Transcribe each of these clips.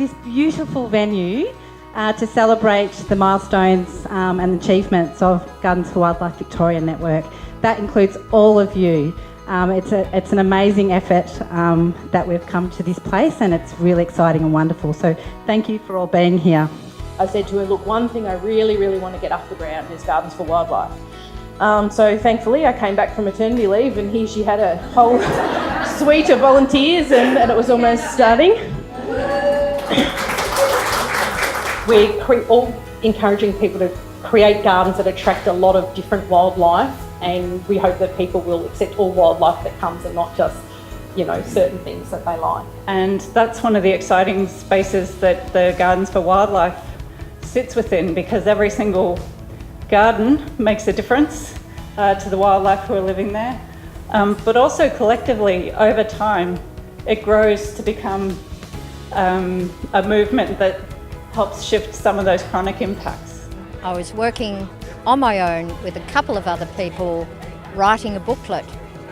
this beautiful venue to celebrate the milestones and achievements of Gardens for Wildlife Victoria Network. That includes all of you. It's an amazing effort that we've come to this place, and it's really exciting and wonderful. So thank you for all being here. I said to her, look, one thing I really, really want to get off the ground is Gardens for Wildlife. So thankfully I came back from maternity leave, and here she had a whole suite of volunteers, and it was almost starting. We're all encouraging people to create gardens that attract a lot of different wildlife, and we hope that people will accept all wildlife that comes and not just, certain things that they like. And that's one of the exciting spaces that the Gardens for Wildlife sits within, because every single garden makes a difference to the wildlife who are living there. But also collectively, over time, it grows to become a movement that helps shift some of those chronic impacts. I was working on my own with a couple of other people, writing a booklet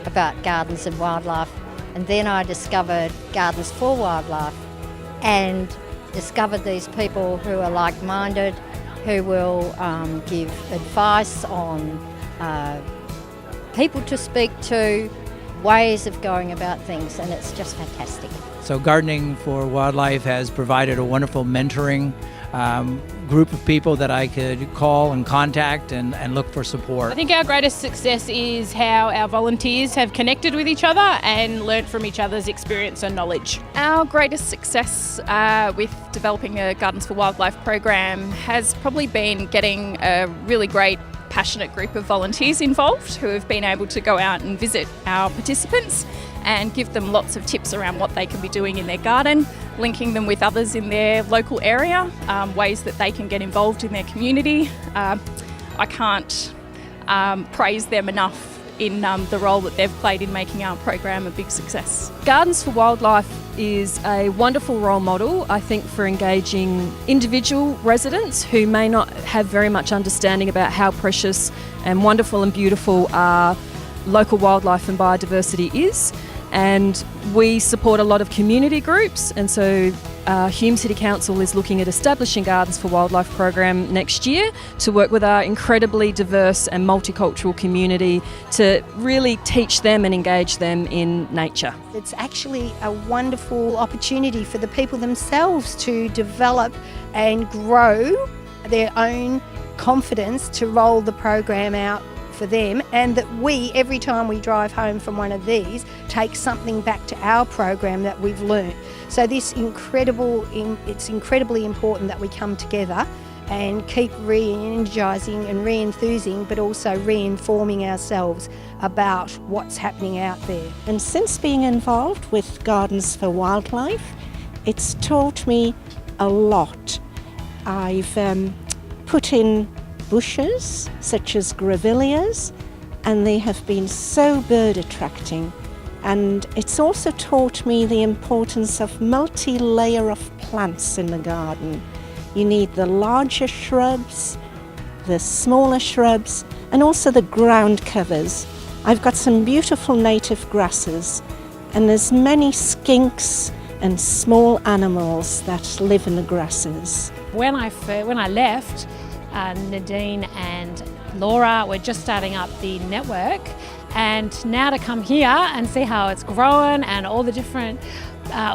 about gardens and wildlife, and then I discovered Gardens for Wildlife and discovered these people who are like-minded, who will give advice on people to speak to, ways of going about things, and it's just fantastic. So Gardening for Wildlife has provided a wonderful mentoring group of people that I could call and contact and look for support. I think our greatest success is how our volunteers have connected with each other and learnt from each other's experience and knowledge. Our greatest success with developing a Gardens for Wildlife program has probably been getting a really great passionate group of volunteers involved who have been able to go out and visit our participants and give them lots of tips around what they can be doing in their garden, linking them with others in their local area, ways that they can get involved in their community. I can't praise them enough in the role that they've played in making our program a big success. Gardens for Wildlife is a wonderful role model, I think, for engaging individual residents who may not have very much understanding about how precious and wonderful and beautiful our local wildlife and biodiversity is. And we support a lot of community groups, and so Hume City Council is looking at establishing Gardens for Wildlife program next year to work with our incredibly diverse and multicultural community to really teach them and engage them in nature. It's actually a wonderful opportunity for the people themselves to develop and grow their own confidence to roll the program out for them, and that we, every time we drive home from one of these, take something back to our program that we've learnt. So it's incredibly important that we come together and keep re-energising and re-enthusing, but also re-informing ourselves about what's happening out there. And since being involved with Gardens for Wildlife, it's taught me a lot. I've put in bushes such as grevilleas, and they have been so bird attracting. And it's also taught me the importance of multi-layer of plants in the garden. You need the larger shrubs, the smaller shrubs, and also the ground covers. I've got some beautiful native grasses, and there's many skinks and small animals that live in the grasses. When I left, Nadine and Laura were just starting up the network, and now to come here and see how it's grown and all the different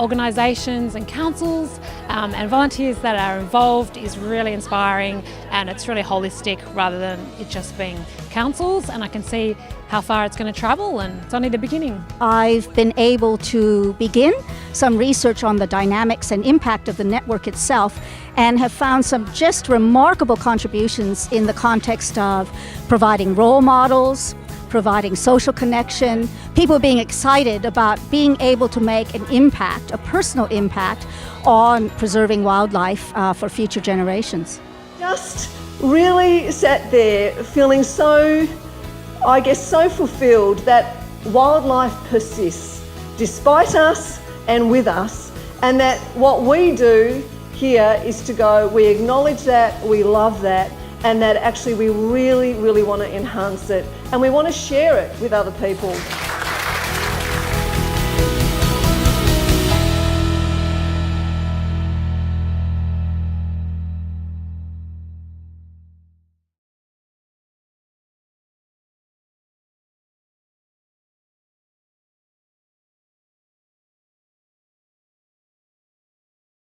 organisations and councils and volunteers that are involved is really inspiring, and it's really holistic rather than it just being councils, and I can see how far it's going to travel, and it's only the beginning. I've been able to begin some research on the dynamics and impact of the network itself, and have found some just remarkable contributions in the context of providing role models, providing social connection, people being excited about being able to make an impact, a personal impact on preserving wildlife for future generations. Just really sat there feeling so fulfilled that wildlife persists despite us and with us, and that what we do here is to go, we acknowledge that, we love that, and that actually we really, really want to enhance it, and we want to share it with other people.